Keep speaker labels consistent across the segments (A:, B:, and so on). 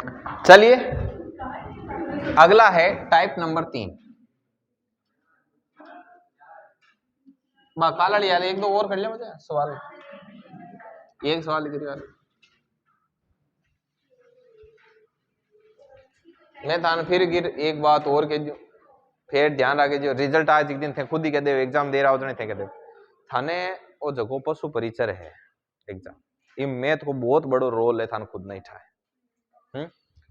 A: चलिए अगला है टाइप नंबर 3। काला यार एक दो और कर लिया मुझे सवाल, एक सवाल लिख यार मैं थाने फिर गिर एक बात और कह दू, फिर ध्यान रखे जो रिजल्ट आज एक दिन थे खुद ही कह दे एग्जाम दे रहा हो थे कह दे थाने वो जगह पशु परिचय है एग्जाम, ये मैथ को बहुत बड़ो रोल है थाने खुद नहीं ठाए।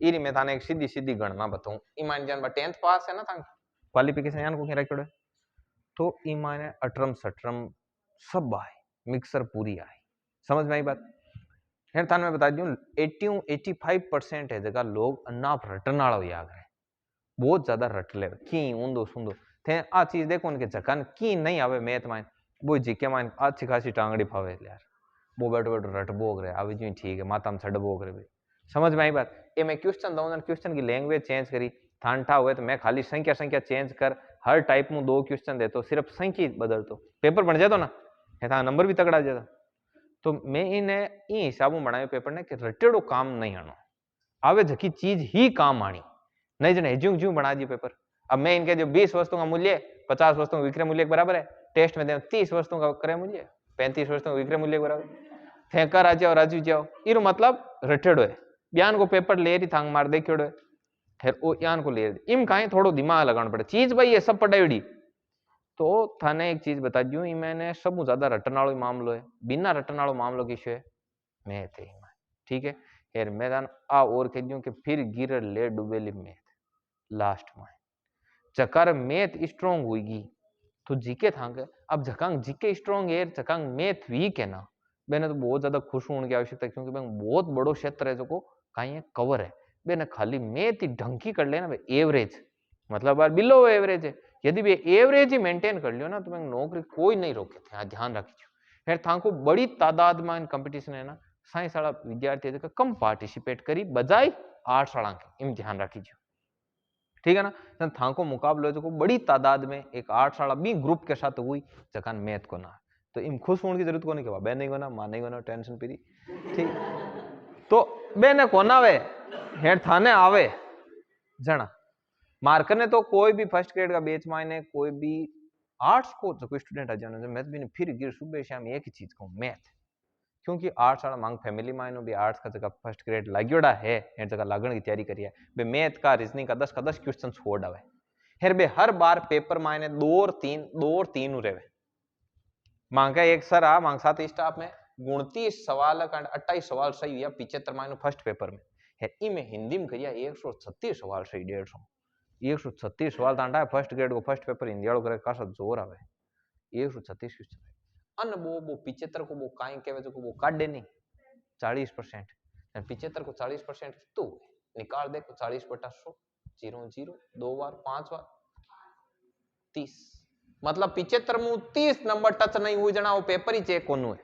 A: इरी मैं थाने एक सीधी सीधी गणना बताऊं, ईमान जान 10th पास है ना था क्वालिफिकेशन यान को क्या रखियो तो ईमान अठरम सठरम सब आए मिक्सर पूरी आई, समझ में आई बात। फिर थाने मैं बता दूं 85% है जगह लोग अन्नाप रटन वाला याद है, बहुत ज्यादा रट ले की ऊंदो सुंदो थे आ चीज देखो उनके जकान की नहीं आवे मैथ में वो जीके में अच्छी खासी टांगड़ी फावे यार वो बैठो बैठो रट बोग रहे अभी जी ठीक है माता में छड़ बोग रहे भाई, समझ में आई बात। ये मैं क्वेश्चन दूं क्वेश्चन की लैंग्वेज चेंज करी थानठा हुए तो मैं खाली संख्या संख्या चेंज कर हर टाइप में 2 क्वेश्चन देता सिर्फ संख्या बदल तो पेपर बन जाता ना, था नंबर भी तगड़ा जाता। तो मैं इन्हें ई हिसाब में बनायो पेपर ने कि रटेड़ो काम नहीं आनो आवे जकी चीज ही काम आनी नहीं जने ज्यों ज्यों बना दियो पेपर। अब मैं इनके जो 20 वस्तुओं का मूल्य 50 वस्तुओं का विक्रय मूल्य के बराबर है, टेस्ट में दे 30 वस्तुओं का क्रय मूल्य 35 वस्तुओं का विक्रय मूल्य के बराबर थे कर आ जाओ राजू जाओ इरो मतलब रटेड़ो है बयान को पेपर ले रही थांग मार देखियो फिर ओ यान को ले इम काहे थोड़ो दिमाग लगाना पड़े चीज भाई ये सब पढ़ाई तो थाने एक चीज बता दूं मैंने सब ज्यादा रटन वालो मामलो है, बिना रटन वालो मामलो किसो है मैथ है, ठीक है। यार मैदान आ और कह दूं कि फिर गिर ले डुबेली मैथ लास्ट में जकार मैथ स्ट्रांग होगी तो जीके थांगे अब जकांग जीके स्ट्रांग है जकांग मैथ वीक है ना बेने तो बहुत ज्यादा खुश होने की आवश्यकता है क्योंकि बहुत बड़ो क्षेत्र है जो कहीं कवर है बेने खाली मैथ ही ढंकी कर लेना एवरेज मतलब बार बिलो एवरेज है यदि भी एवरेज ही मेंटेन कर लियो ना तो मैं नौकरी कोई नहीं रोके थे ध्यान रखियो। फिर थाको बड़ी तादाद में कंपटीशन है ना साइंस वाला विद्यार्थी है कम पार्टिसिपेट करी बजाय आर्ट्स वाला के इन ध्यान रखियो, ठीक है ना। थाको मुकाबलो जो बड़ी तादाद में एक आर्ट्स वाला बी ग्रुप के साथ हुई जकान मैथ को ना तो इन खुश होने की जरूरत को नहीं कि बहन नहीं होना मां नहीं होना टेंशन पीरी ठीक तो बेने कोना वे हेड थाने आवे जना मार्कर ने तो कोई भी फर्स्ट ग्रेड का बेच मायने कोई भी आर्ट्स को जो कोई स्टूडेंट आ जाने मैथ भी नहीं फिर गिर सुबह शाम एक ही चीज कहूं मैथ क्योंकि आर्ट्स वाला मांग फैमिली मायनो भी आर्ट्स का जगह फर्स्ट ग्रेड लाग्योड़ा है हर जगह लागण की तैयारी करी है बे मैथ का रीजनिंग का 10 क्वेश्चन छोड़ आवे हर बे हर बार पेपर मायने 2 और 3 रेवे मांग का एक सर आ मांग साथ स्टाफ में 29 सवाल का 28 सवाल सही हुआ 75 मायनो फर्स्ट पेपर में है ई में हिंदी में करिया 136 सवाल सही 150 136 सवाल तांडा फर्स्ट ग्रेड को फर्स्ट पेपर हिंदी वालों करे कासा जोर आवे 136 क्वेश्चन अन वो 75 को वो काई कहवे जो वो काढे नहीं 40% 75 को 40% तो निकाल दे को 40/100 0 0 2 बार 5 बार 30 मतलब 75 में 30 नंबर टच नहीं हुई जना वो पेपर ही चेक कोनु है,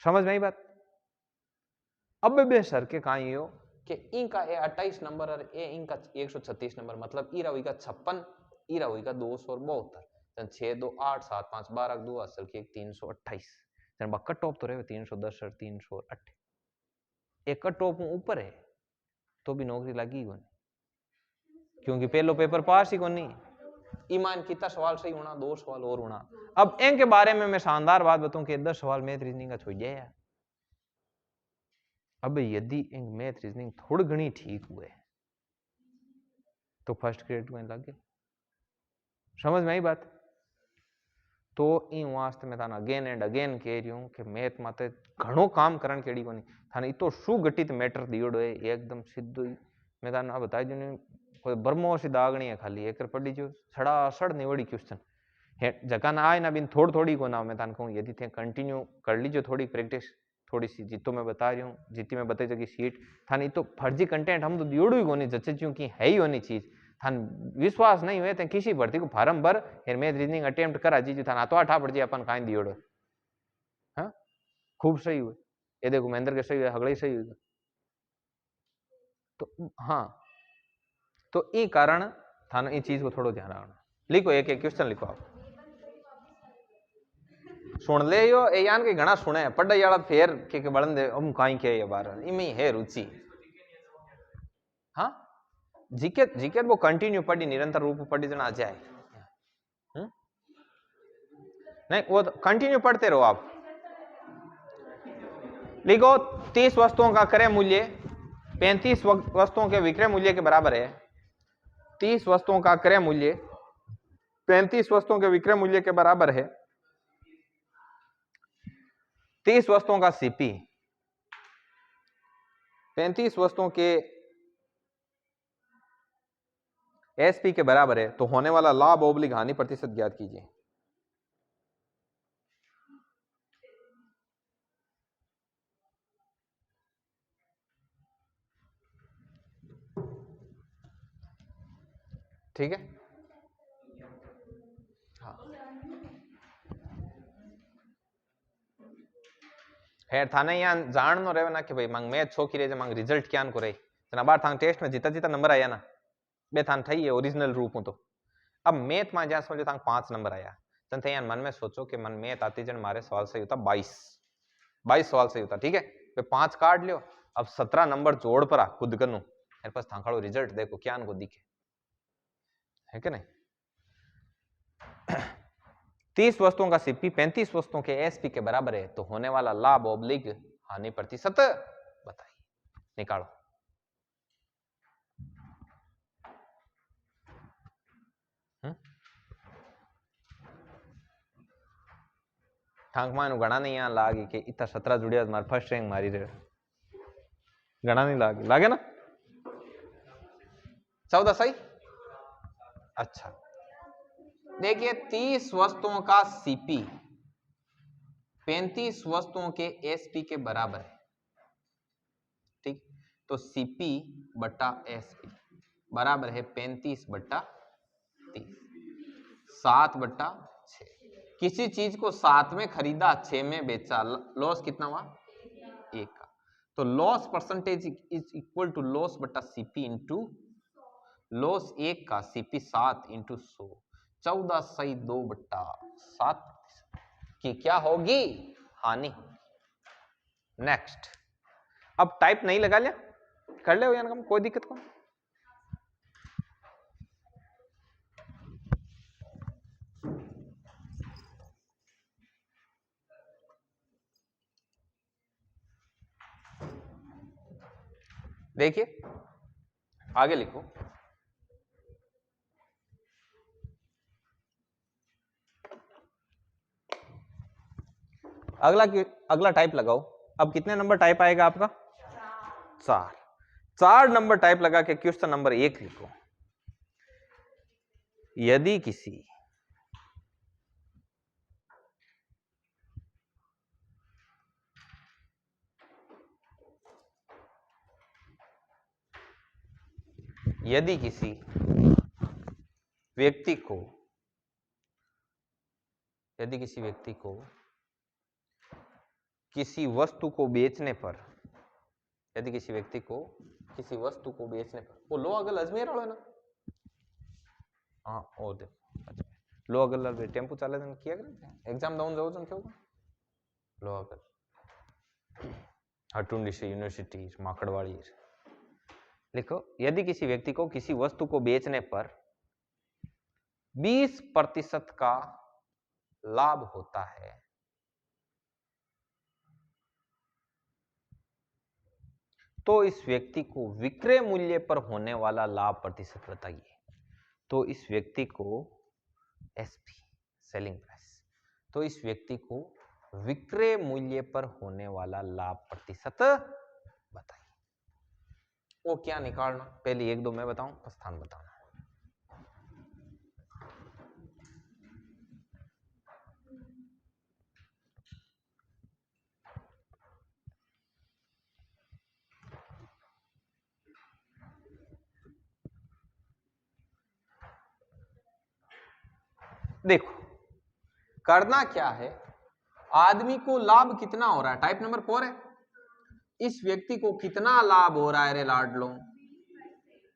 A: समझ में आई बात। अब बे सर के काई हो कि इनका ए 28 नंबर और ए इनका 136 नंबर मतलब ईरा हुई का 56 ईरा हुई का 272 6 2 8 7 5 12 2 असल की 328 जन कट ऑफ तो रहे 310 और 308 एक कट ऑफ ऊपर है तो भी नौकरी लगी को नहीं क्योंकि पहलो पेपर पास ही को नहीं ईमान कितना सवाल सही होना 2 सवाल और होना। अब इनके बारे में मैं शानदार बात बताऊं कि 10 सवाल मैथ रीजनिंग का छोड़ दिया। अब यदि इन मैथ रीजनिंग थोड़ी घनी ठीक हुए तो फर्स्ट ग्रेड में लगे, समझ में आई बात। तो इन वास्ते मैं थाने अगेन एंड अगेन कह रही हूं कि मैथ माते घणो काम करण केड़ी कोनी थाने इतो सुगठित मैटर दियोड़ो है एकदम सीधो ही मैं थाने बताई दूं कोई बर्मो सी दागणी है खाली एक पड़ी जो सड़ा सड़ निवड़ी क्वेश्चन है जका ना आए ना बिन थोड़ी थोड़ी को ना मैं थाने कहूं यदि थे कंटिन्यू कर लीजिए थोड़ी प्रैक्टिस थोड़ी सी जितो मैं बता रही हूँ जितनी मैं बताई जगी सीट थाने तो फर्जी कंटेंट हम तो दियोड़ो ही कोनी जचे क्योंकि है ही होनी चीज थान विश्वास नहीं हुए तो किसी भर्ती को फार्म भर फिर मैथ रीजनिंग अटेम्प्ट करा जी थाना तो आठा पड़ जाए अपन काई दियोड़ो हाँ खूब सही हुए ये देखो महेंद्र के सही हुए हगड़े सही हुए तो हाँ तो ये कारण थाने ये चीज को थोड़ा ध्यान रखना। लिखो एक एक क्वेश्चन लिखो आप सुन ले यो ए यान के घना सुने पढ़ाई वाला फेर के बड़न दे हम काई के ये बार इमे है रुचि हाँ जीके जीके वो कंटिन्यू पढ़ी निरंतर रूप पढ़ी जना आ जाए नहीं वो कंटिन्यू पढ़ते रहो आप लिखो 30 वस्तुओं का क्रय मूल्य 35 वस्तुओं के विक्रय मूल्य के बराबर है 30 वस्तुओं का क्रय मूल्य 35 वस्तुओं के विक्रय मूल्य के बराबर है 30 वस्तुओं का सीपी 35 वस्तुओं के एसपी के बराबर है तो होने वाला लाभ ओब्लिक हानि प्रतिशत ज्ञात कीजिए। ठीक है हाँ हेर थाने यहाँ जाननो रहे ना कि भाई मंग मैथ छो की रे मंग रिजल्ट क्या को रही तना बार थांग टेस्ट में जीता जीता नंबर आया ना बे थान थई है ओरिजिनल रूप में तो अब मैथ में जहाँ समझो थांग 5 नंबर आया तन थे मन में सोचो कि मन मैथ आती जन मारे सवाल सही होता 22 सवाल सही होता ठीक है वे 5 काट लियो अब 17 नंबर जोड़ परा खुद कनु मेरे पास थांखाड़ो रिजल्ट देखो क्या को दिखे है कि नहीं 30 वस्तुओं का सीपी 35 वस्तुओं के एसपी के बराबर है तो होने वाला लाभ ओब्लिक हानि प्रतिशत बताइए निकालो। ठांक मानु घना नहीं यहाँ लागे कि इतना 17 जुड़िया मार फर्स्ट रैंक मारी रहे घना नहीं लागे लागे ना 14 सही अच्छा देखिए 30 वस्तुओं का सीपी 35 वस्तुओं के एसपी के बराबर है ठीक तो सीपी बटा एसपी बराबर है 35 बटा 30 7 बटा 6 किसी चीज को 7 में खरीदा 6 में बेचा लॉस कितना हुआ 1 का तो loss percentage is equal to loss बटा सीपी इंटू लॉस 1 का सीपी 7 इंटू 100 14 सही 2 बट्टा 7 की क्या होगी हानि। नेक्स्ट अब टाइप नहीं लगा लिया कर ले यानी कोई दिक्कत को देखिए आगे लिखो अगला टाइप लगाओ अब कितने नंबर टाइप आएगा आपका 4 नंबर टाइप लगा के क्वेश्चन नंबर 1 लिखो यदि किसी व्यक्ति को किसी वस्तु को बेचने पर वो लोहागल अजमेर वाला ना हाँ ओ देखो लोहागल टेम्पू चाले जन किया करे एग्जाम डाउन जाओ जन क्यों लोहागल हटुंडी से यूनिवर्सिटी माकड़वाड़ी लिखो यदि किसी व्यक्ति को किसी वस्तु को बेचने पर 20% का लाभ होता है तो इस व्यक्ति को विक्रय मूल्य पर होने वाला लाभ प्रतिशत बताइए। तो इस व्यक्ति को एसपी सेलिंग प्राइस तो इस व्यक्ति को विक्रय मूल्य पर होने वाला लाभ प्रतिशत बताइए। वो क्या निकालना पहले 1-2 मैं बताऊं स्थान बताना। देखो करना क्या है आदमी को लाभ कितना हो रहा है टाइप नंबर 4 है इस व्यक्ति को कितना लाभ हो रहा है रे लाडलो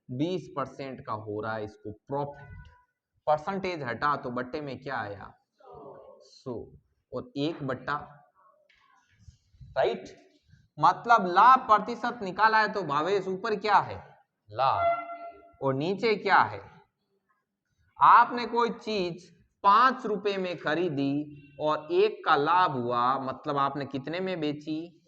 A: 20% का हो रहा है इसको प्रॉफिट परसेंटेज हटा तो बट्टे में क्या आया 100 और 1 बट्टा, राइट, मतलब लाभ प्रतिशत निकाला है तो भावेश ऊपर क्या है, लाभ, और नीचे क्या है, आपने कोई चीज 5 रुपए में खरीदी और 1 का लाभ हुआ, मतलब आपने कितने में बेची।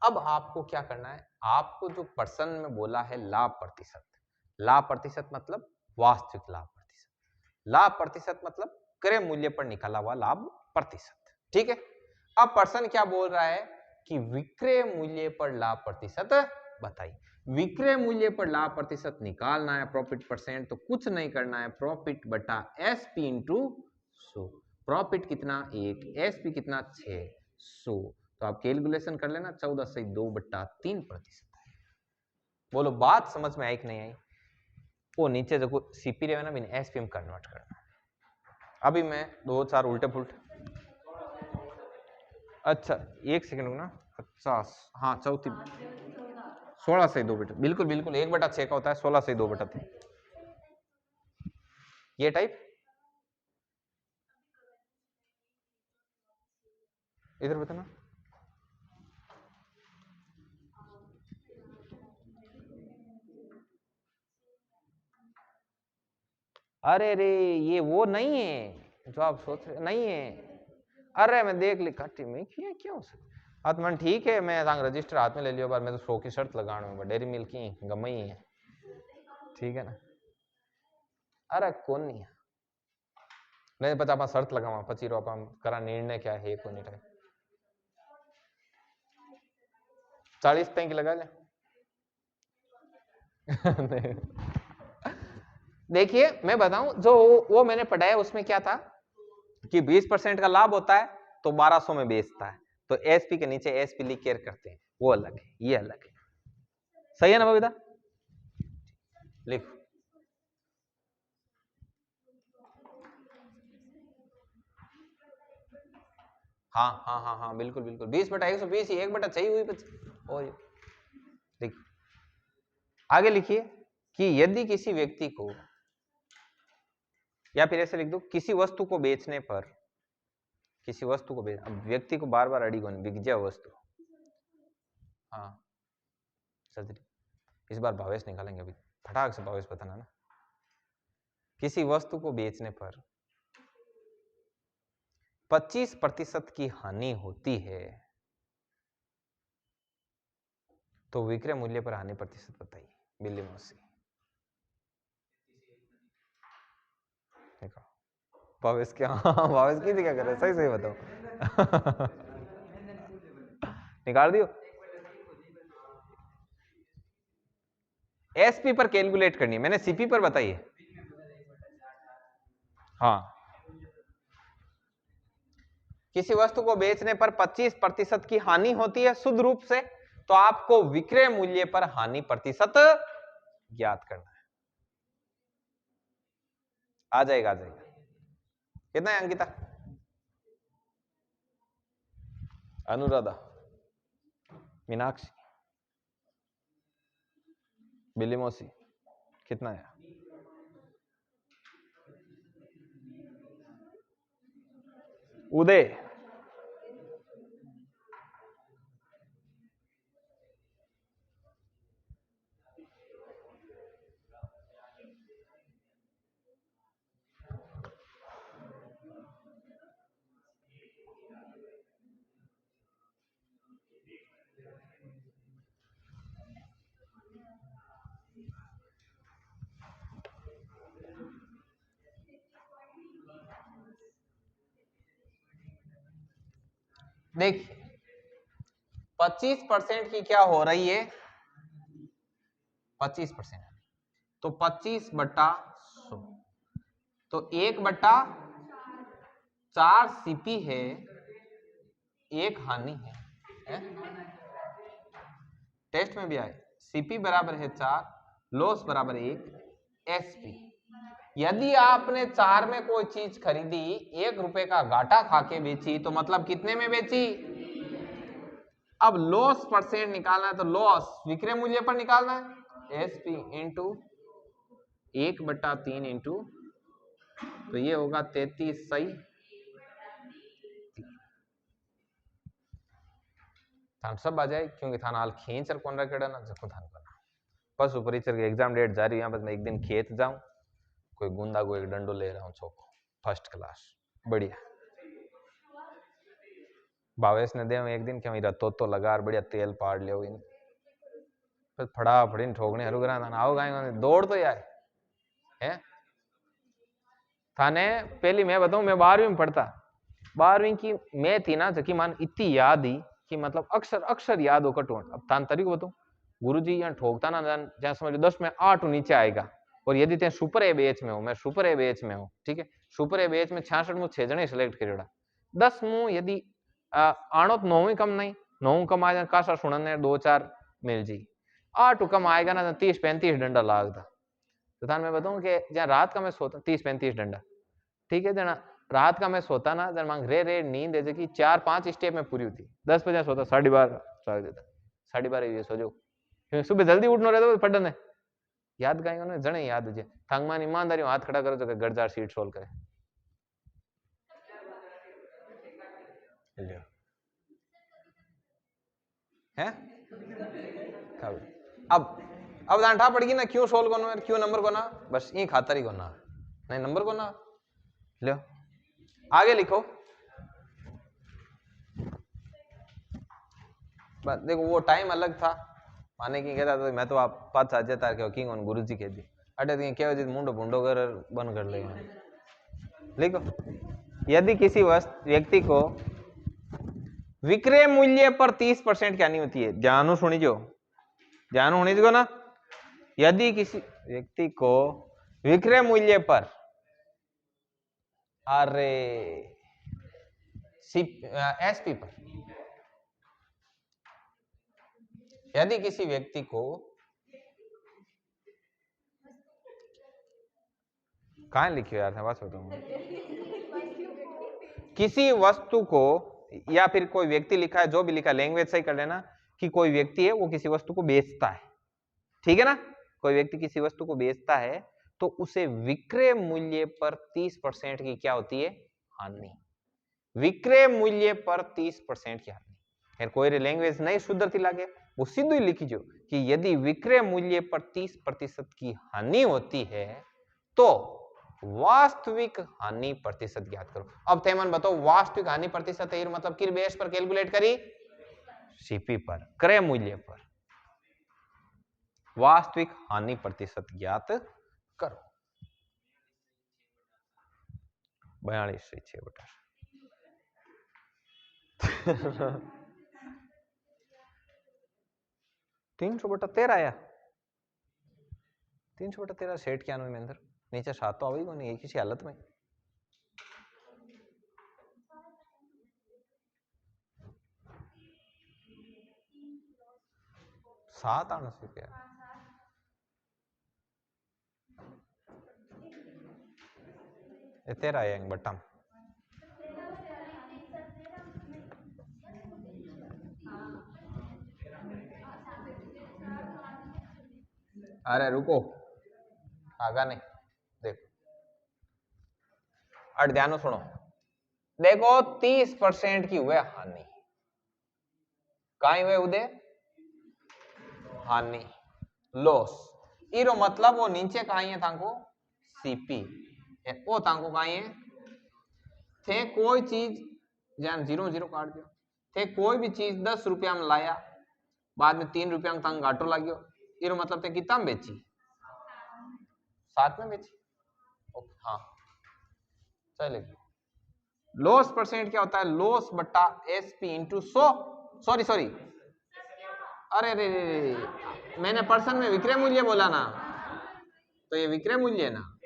A: अब आपको क्या करना है, आपको जो पर्सन में बोला है लाभ प्रतिशत, लाभ प्रतिशत मतलब वास्तविक लाभ प्रतिशत, लाभ प्रतिशत मतलब क्रय मूल्य पर निकाला हुआ लाभ प्रतिशत, ठीक है। अब पर्सन क्या बोल रहा है कि विक्रय मूल्य पर लाभ प्रतिशत बताइए। विक्रय मूल्य पर लाभ प्रतिशत निकालना है, प्रॉफिट परसेंट, तो कुछ नहीं करना है, प्रॉफिट बटा एसपी इंटू 100। प्रॉफिट कितना 1, एसपी कितना 600, तो आप कैलकुलेशन कर लेना, 14 से 2/3%। बोलो बात समझ में आई कि नहीं आई। वो नीचे देखो सीपी रहेगा ना, मैंने एसपी में कन्वर्ट करना। अभी मैं 2-4 उल्टे पुल्टे, अच्छा 1 सेकंड ना, 50, हाँ चौथी 16 से 2/3, बिल्कुल बिल्कुल 1/6 का होता है, 16 से 2/3 ये टाइप। इधर बताना, अरे रे ये वो नहीं है जो आप सोच रहे, नहीं है, अरे मैं देख ली काटी में किया क्या हो सकता आत्मन, ठीक है मैं रजिस्टर हाथ में ले लियो बार, मैं तो 100 की शर्त लगाने में डेयरी मिल्क की गमई है, ठीक है ना। अरे कौन नहीं है, नहीं पता आप शर्त लगावा 25 रुपया करा, निर्णय क्या है को नहीं 40 तक की लगा ले। देखिए मैं बताऊं, जो वो मैंने पढ़ाया उसमें क्या था कि 20% का लाभ होता है तो 1200 में बेचता है, तो एसपी के नीचे एसपी लिख केयर करते हैं, वो अलग है, ये अलग है, सही है ना बबीता, लिखो। हाँ हाँ हाँ हाँ बिल्कुल बिल्कुल, 20/120 ही 1 चाहिए हुई और देखिए आगे लिखिए कि यदि किसी व्यक्ति को, या फिर ऐसे लिख दो, किसी वस्तु को बेचने पर, किसी वस्तु को बेच, अब व्यक्ति को बार बार अड़ी कौन, बिक जाए वस्तु, हाँ सर्जरी, इस बार भावेश निकालेंगे, अभी फटाक से भावेश बताना ना। किसी वस्तु को बेचने पर 25% की हानि होती है तो विक्रय मूल्य पर हानि प्रतिशत बताइए, बिल्ली मौसी। देखो भावेश क्या, भावेश की क्या कर रहे, सही सही बताओ। निकाल दियो, एसपी पर कैलकुलेट करनी है, मैंने सीपी पर बताइए। हाँ किसी वस्तु को बेचने पर 25% की हानि होती है शुद्ध रूप से, तो आपको विक्रय मूल्य पर हानि प्रतिशत ज्ञात करना है। आ जाएगा आ जाएगा, कितना है अंकिता, अनुराधा, मीनाक्षी, बिल्ली मौसी, कितना है, उदय, देखिए 25% की क्या हो रही है, 25%, तो 25/100, तो 1/4 सीपी है, 1 हानि है? टेस्ट में भी आए, सीपी बराबर है 4, लॉस बराबर 1, एसपी। यदि आपने 4 में कोई चीज खरीदी, 1 रुपए का घाटा खाके बेची, तो मतलब कितने में बेची। अब लॉस परसेंट निकालना है, तो लॉस विक्रय मूल्य पर निकालना है, एसपी इंटू 1/3 इंटू, तो ये होगा 33 सही थान सब आ जाए क्योंकि थान हाल खींच कौन रखेड़ा ना जको थान बना पशु परिचर की एग्जाम डेट जा रही है। यहाँ बस मैं एक दिन खेत जाऊं, कोई गुंदा को एक डंडो ले रहा हूँ चौको, फर्स्ट क्लास बढ़िया। भावेश ने दे एक दिन क्या मेरा तो लगा बढ़िया तेल पाड़ लियो इन फिर फटाफट ठोकने हरू करा था आओ गाय दौड़ तो यार है थाने। पहली मैं बताऊं मैं 12वीं में पढ़ता, 12वीं की मैं थी ना जकी मान इतनी याद ही कि मतलब अक्षर अक्षर याद हो कटो। अब तान तरीको बताऊं, गुरुजी यहाँ ठोकता ना जहाँ समझ 10 में 8 नीचे आएगा और यदि ते सुपर ए बैच में हो, मैं सुपर ए बैच में हूँ, ठीक है, सुपर ए बैच में 66 में 6 जने सिलेक्ट करेड़ा, 10 मु यदि आणो तो 9 कम नहीं, 9 कम आ जाए कासा सुनने 2-4 मिल जी, 8 कम आएगा ना 30-35 डंडा लागता। तो थान मैं बताऊं कि जहाँ रात का मैं सोता 30-35 डंडा, ठीक है जना रात का मैं सोता ना जन मांग रे नींद है कि 4-5 स्टेप में पूरी होती, 10 बजे सोता 12:30 चाल देता 12:30 सो जाओ क्योंकि सुबह जल्दी उठना रहता पढ़ने याद कहीं उन्हें जने याद हो जाए। थांगमान ईमानदारी हाथ खड़ा करो तो गड़जार सीट सोल्व करे। हैं अब डांटा पड़ेगी ना क्यों सोल्व करना क्यों नंबर को ना बस ये खातर ही करना नहीं नंबर को ना लो आगे लिखो। बस देखो वो टाइम अलग था माने की कहता तो मैं तो आप 5 साल जेता के किंग ऑन गुरुजी कह दी अटे क्या हो मुंडो भुंडो कर बंद कर लेगा। लिखो यदि किसी व्यक्ति को विक्रय मूल्य पर 30% की हानि होती है, ध्यान सुनिजो, ध्यान होने दो ना, यदि किसी व्यक्ति को विक्रय मूल्य पर अरे एसपी पर यदि किसी व्यक्ति को कहाँ लिखियो यार था बात बताऊंगा किसी वस्तु को या फिर कोई व्यक्ति लिखा है जो भी लिखा लैंग्वेज सही कर लेना कि कोई व्यक्ति है वो किसी वस्तु को बेचता है, ठीक है ना, कोई व्यक्ति किसी वस्तु को बेचता है तो उसे विक्रय मूल्य पर 30% की क्या होती है हानि, विक्रय मूल्य पर 30% की हानि। खैर कोई लैंग्वेज नहीं सुधरती लागे वो सीधे ही लिखी जो कि यदि विक्रय मूल्य पर 30% की हानि होती है तो वास्तविक हानि प्रतिशत ज्ञात करो। अब तेमन बताओ वास्तविक हानि प्रतिशत है मतलब किस बेस पर कैलकुलेट करी, सीपी पर, क्रय मूल्य पर वास्तविक हानि प्रतिशत ज्ञात करो। 42/6 300/13 आया 300/13 सेट क्या में अंदर नीचे 7 तो आवेगी नहीं किसी हालत में, सात आना से क्या तेरा आएंगे बट्टा अरे रुको आगा नहीं देखो अट ध्यान सुनो देखो 30% की हुए हानि कहीं हुए उदय हानि लॉस इरो मतलब वो नीचे कहीं है तांको सीपी वो तांको कहीं है थे कोई चीज जान 0 काट दियो थे कोई भी चीज 10 रुपया में लाया बाद में 3 रुपया में तांग घाटो लाग्यो इरो मतलब थे कितना में बेची 7 में बेची हाँ चले लॉस परसेंट क्या होता है लॉस बट्टा एसपी इंटू 100 सॉरी अरे रे मैंने पर्सन में विक्रय मूल्य बोला ना तो ये विक्रय मूल्य है ना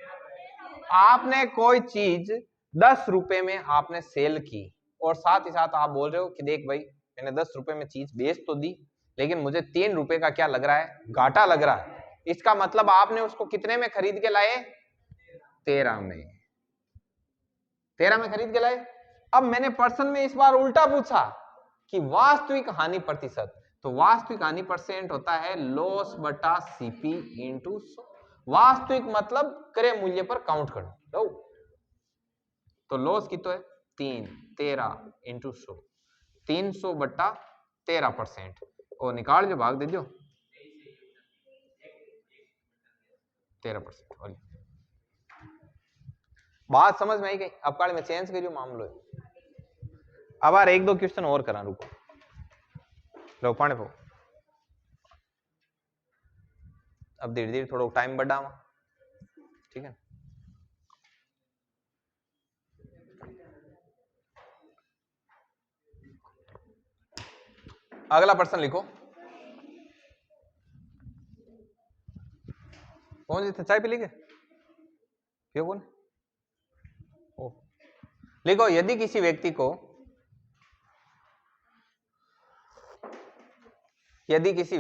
A: आपने कोई चीज 10 रुपए में आपने सेल की और साथ ही साथ आप बोल रहे हो कि देख भाई मैंने 10 रुपए में चीज बेच तो दी लेकिन मुझे 3 रुपए का क्या लग रहा है घाटा लग रहा है, इसका मतलब आपने उसको कितने में खरीद के लाए 13 में खरीद के लाए। अब मैंने पर्सन में इस बार उल्टा पूछा कि वास्तविक हानि प्रतिशत, तो वास्तविक हानि परसेंट होता है लॉस बटा सीपी इंटू 100, वास्तविक मतलब क्रय मूल्य पर काउंट करो तो लॉस कितना है 13 इंटू 100 300 बट्टा 13%। और निकाल जो भाग दे दो 13%। बात समझ में आई गई? अब काल में चेंज करियो मामलो है। अब यार एक दो क्वेश्चन और करा, रुको लो पाने पो। अब धीरे धीरे थोड़ा टाइम बढ़ावा, ठीक है। अगला प्रश्न लिखो। कौन सी चाय पी ली के क्यों कौन? ओ लिखो, यदि किसी व्यक्ति को यदि किसी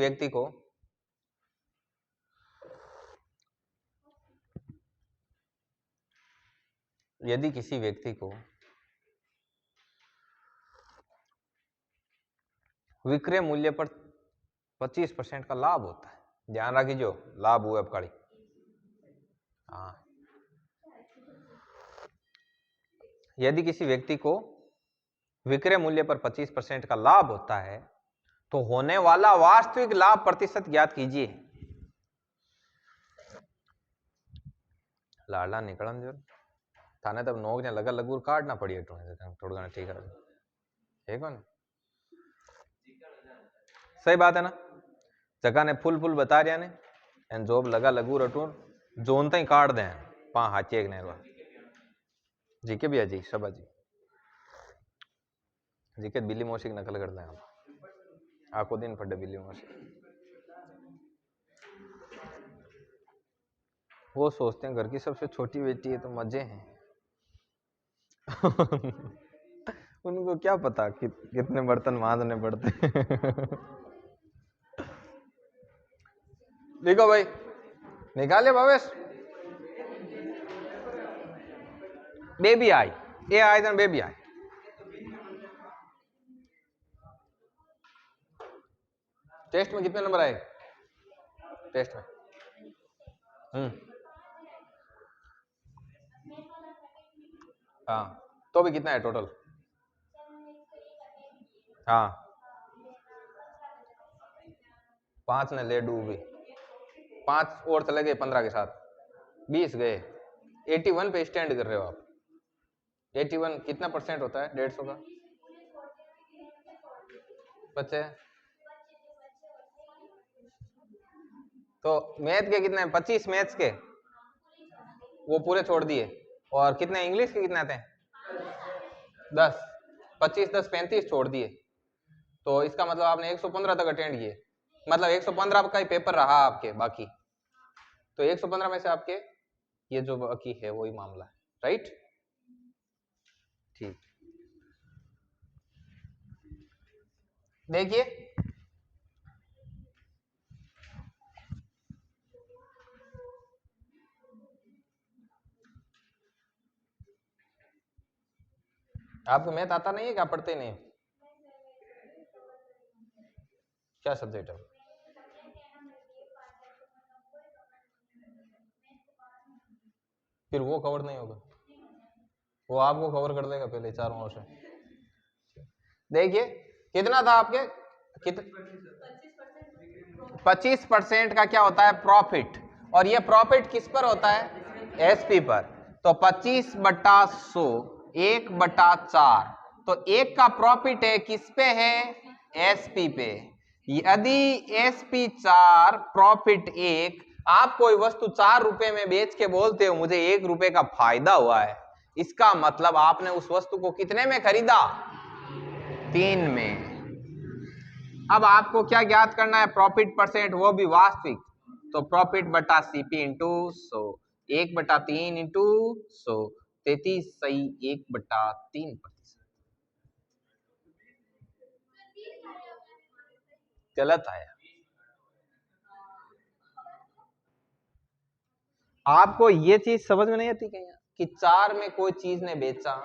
A: व्यक्ति को विक्रय मूल्य पर 25% का लाभ होता है, ध्यान रखिए जो लाभ हुआ आपका। हाँ, यदि किसी व्यक्ति को विक्रय मूल्य पर 25% का लाभ होता है तो होने वाला वास्तविक लाभ प्रतिशत ज्ञात कीजिए। लाडला निकलन जो थाने तब नोक ने लगा लगूर काटना पड़ी थोड़ा घना, ठीक है कौन? सही बात है ना, जगह ने फुल फुल बता रहा ने एन जॉब लगा लगूर अटूर जोन तई काट दे पा हाची एक नेरवा जी के भी अजी सब अजी जी के बिल्ली मौसी की नकल करते हैं आखो दिन फटे बिल्ली मौसी। वो सोचते हैं घर की सबसे छोटी बेटी है तो मजे हैं उनको क्या पता कितने बर्तन मांजने पड़ते देखो भाई निकाले भावेश। बेबी आई ये आए थे बेबी आई। टेस्ट में कितने नंबर आए टेस्ट में? हाँ तो भी कितना है टोटल? हाँ 5 ने ले डूबी 5 और चले गए 15 के साथ 20 गए। 81 पे स्टैंड कर रहे हो आप। 81 कितना % होता है 150 का? बच्चे तो मैथ के कितने 25 मैथ्स के वो पूरे छोड़ दिए और कितने इंग्लिश के कितने आते हैं 10 25 10 35 छोड़ दिए। तो इसका मतलब आपने 115 तक अटेंड किए, मतलब 115 का ही पेपर रहा आपके बाकी। तो 115 में से आपके ये जो बाकी है वही मामला है, राइट? ठीक देखिए आपको मैथ आता नहीं है क्या? पढ़ते नहीं? क्या सब्जेक्ट है? फिर वो कवर नहीं होगा, वो आपको कवर कर देगा पहले चारों ओर से। देखिए कितना था आपके 25% का क्या होता है प्रॉफिट, और ये प्रॉफिट किस पर होता है? एसपी पर। तो 25/100 1/4 तो 1 का प्रॉफिट है किस पे है? एसपी पे। यदि एसपी 4 प्रॉफिट 1, आप कोई वस्तु 4 रुपए में बेच के बोलते हो मुझे 1 रुपए का फायदा हुआ है, इसका मतलब आपने उस वस्तु को कितने में खरीदा? 3 में। अब आपको क्या ज्ञात करना है? प्रॉफिट %, वो भी वास्तविक। तो प्रॉफिट बटा सीपी इंटू 100 1/3 इंटू 100 33 सही 1/3%। गलत आया। आपको ये चीज समझ में नहीं आती क्या कि 4 में कोई चीज ने बेचा,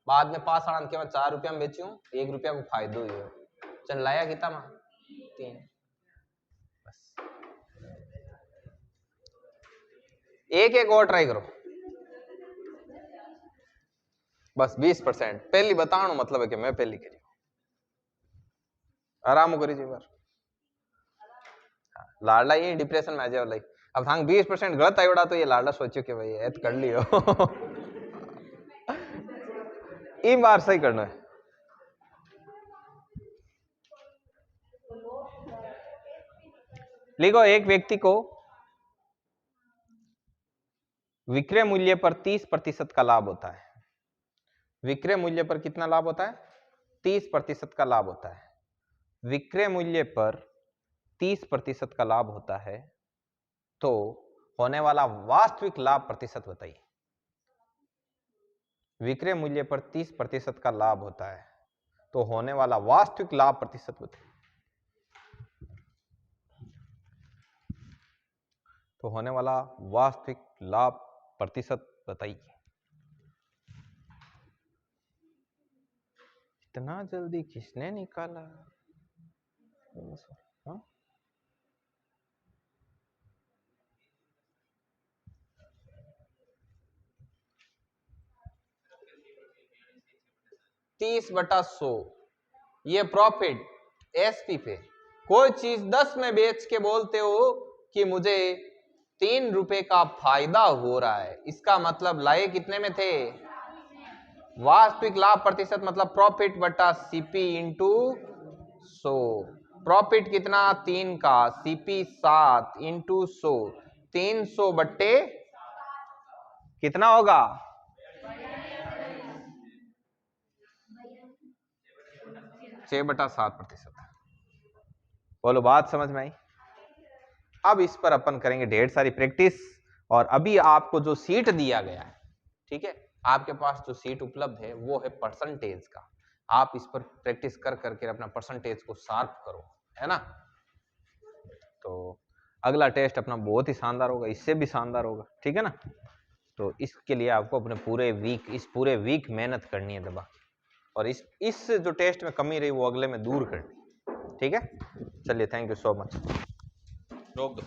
A: बाद में पास आना केवल 4 रुपया में बेची हूँ, 1 रुपया को फायदो ही हो। चल लाया कितना मां 3 बस। एक और ट्राई करो बस 20%। पहली बताना मतलब है कि मैं पहली करी आराम करी जी बार लाडला ये डिप्रेशन में आ जाओ लाइक अब थांग 20% गलत आयोड़ा तो ये लाडला सोचो कि भाई ऐत कर लियो ई बार सही करना है। लिखो एक व्यक्ति को विक्रय मूल्य पर 30% का लाभ होता है। विक्रय मूल्य पर कितना लाभ होता है? 30% का लाभ होता है। विक्रय मूल्य पर 30% का लाभ होता है तो होने वाला वास्तविक लाभ प्रतिशत बताइए। विक्रय मूल्य पर 30% का लाभ होता है तो होने वाला वास्तविक लाभ प्रतिशत बताइए। तो होने वाला वास्तविक लाभ प्रतिशत बताइए। इतना जल्दी किसने निकाला? हाँ? तीस बटा 100 ये प्रॉफिट एसपी पे। कोई चीज 10 में बेच के बोलते हो कि मुझे 3 रुपए का फायदा हो रहा है, इसका मतलब लाए कितने में थे? वास्तविक लाभ प्रतिशत मतलब प्रॉफिट बटा सीपी इंटू 100। प्रॉफिट कितना? 3 का, सीपी 7 इंटू 100, 300 बट्टे कितना होगा? 6/7%। बोलो बात समझ में आई? अब इस पर अपन करेंगे ढेर सारी प्रैक्टिस। और अभी आपको जो सीट दिया गया है, ठीक है, आपके पास जो सीट उपलब्ध है वो है परसेंटेज का। आप इस पर प्रैक्टिस कर करके अपना परसेंटेज को शार्प करो, है ना। तो अगला टेस्ट अपना बहुत ही शानदार होगा, इससे भी शानदार होगा, ठीक है ना। तो इसके लिए आपको अपने पूरे वीक मेहनत करनी है दबा, और इस जो टेस्ट में कमी रही वो अगले में दूर करनी, ठीक है। चलिए, थैंक यू सो मच। रोक दो।